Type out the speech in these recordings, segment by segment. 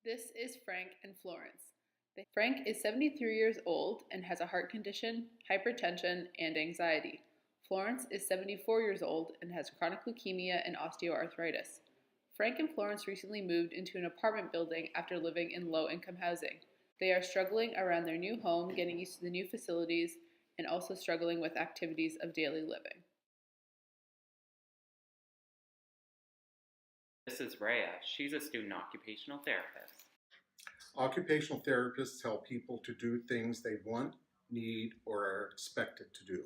This is Frank and Florence. Frank is 73 years old and has a heart condition, hypertension, and anxiety. Florence is 74 years old and has chronic leukemia and osteoarthritis. Frank and Florence recently moved into an apartment building after living in low-income housing. They are struggling around their new home, getting used to the new facilities, and also struggling with activities of daily living. This is Rhea. She's a student occupational therapist. Occupational therapists help people to do things they want, need, or are expected to do.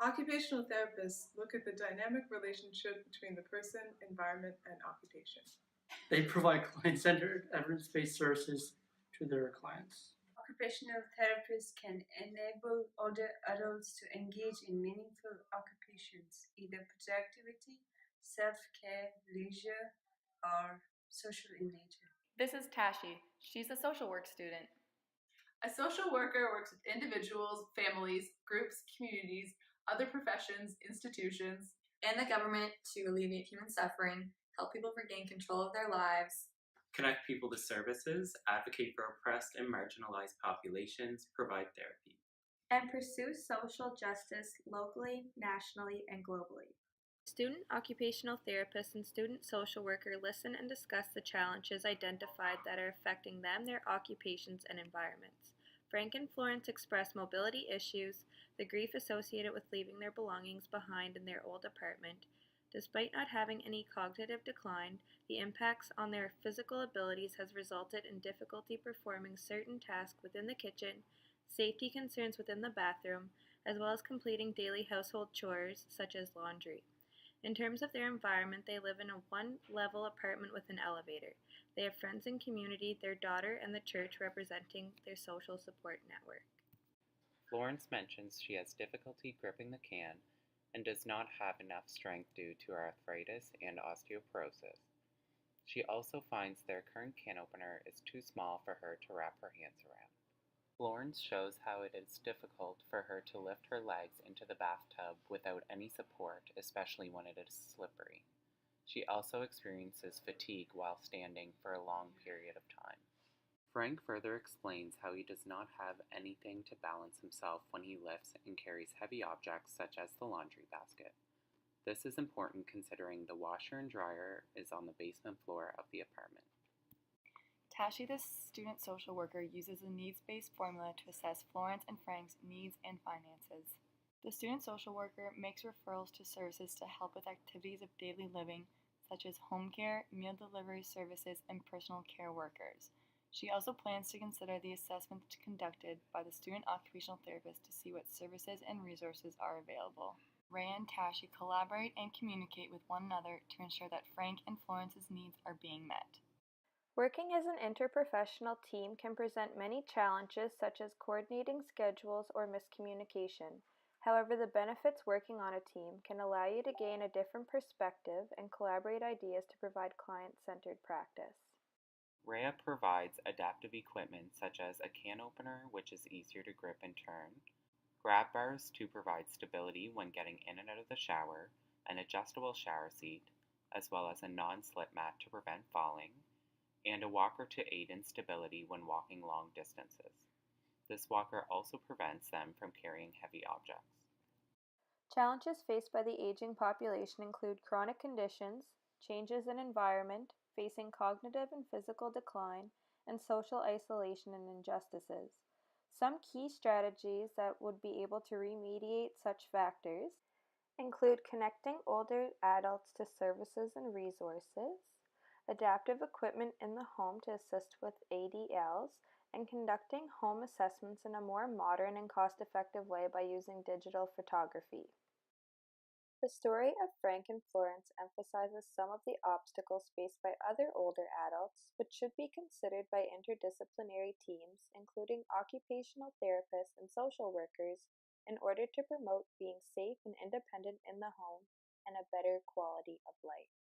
Occupational therapists look at the dynamic relationship between the person, environment, and occupation. They provide client-centered, evidence-based services to their clients. Occupational therapists can enable older adults to engage in meaningful occupations, either productivity, self-care, leisure, or social in nature. This is Tashi. She's a social work student. A social worker works with individuals, families, groups, communities, other professions, institutions, and the government to alleviate human suffering, help people regain control of their lives, Connect people to services, advocate for oppressed and marginalized populations, provide therapy. and pursue social justice locally, nationally, and globally. Student occupational therapist and student social worker listen and discuss the challenges identified that are affecting them, their occupations, and environments. Frank and Florence express mobility issues, the grief associated with leaving their belongings behind in their old apartment. Despite not having any cognitive decline, the impacts on their physical abilities has resulted in difficulty performing certain tasks within the kitchen, safety concerns within the bathroom, as well as completing daily household chores such as laundry. In terms of their environment, they live in a one-level apartment with an elevator. They have friends and community, their daughter, and the church representing their social support network. Florence mentions she has difficulty gripping the can and does not have enough strength due to arthritis and osteoporosis. She also finds their current can opener is too small for her to wrap her hands around. Florence shows how it is difficult for her to lift her legs into the bathtub without any support, especially when it is slippery. She also experiences fatigue while standing for a long period of time. Frank further explains how he does not have anything to balance himself when he lifts and carries heavy objects such as the laundry basket. This is important considering the washer and dryer is on the basement floor of the apartment. Tashi, the student social worker, uses a needs-based formula to assess Florence and Frank's needs and finances. The student social worker makes referrals to services to help with activities of daily living, such as home care, meal delivery services, and personal care workers. She also plans to consider the assessment conducted by the student occupational therapist to see what services and resources are available. Rhea and Tashi collaborate and communicate with one another to ensure that Frank and Florence's needs are being met. Working as an interprofessional team can present many challenges such as coordinating schedules or miscommunication. However, the benefits working on a team can allow you to gain a different perspective and collaborate ideas to provide client-centered practice. Rhea provides adaptive equipment such as a can opener, which is easier to grip and turn, grab bars to provide stability when getting in and out of the shower, an adjustable shower seat, as well as a non-slip mat to prevent falling, and a walker to aid in stability when walking long distances. This walker also prevents them from carrying heavy objects. Challenges faced by the aging population include chronic conditions, changes in environment, facing cognitive and physical decline, and social isolation and injustices. Some key strategies that would be able to remediate such factors include connecting older adults to services and resources, adaptive equipment in the home to assist with ADLs, and conducting home assessments in a more modern and cost-effective way by using digital photography. The story of Frank and Florence emphasizes some of the obstacles faced by other older adults, which should be considered by interdisciplinary teams, including occupational therapists and social workers, in order to promote being safe and independent in the home and a better quality of life.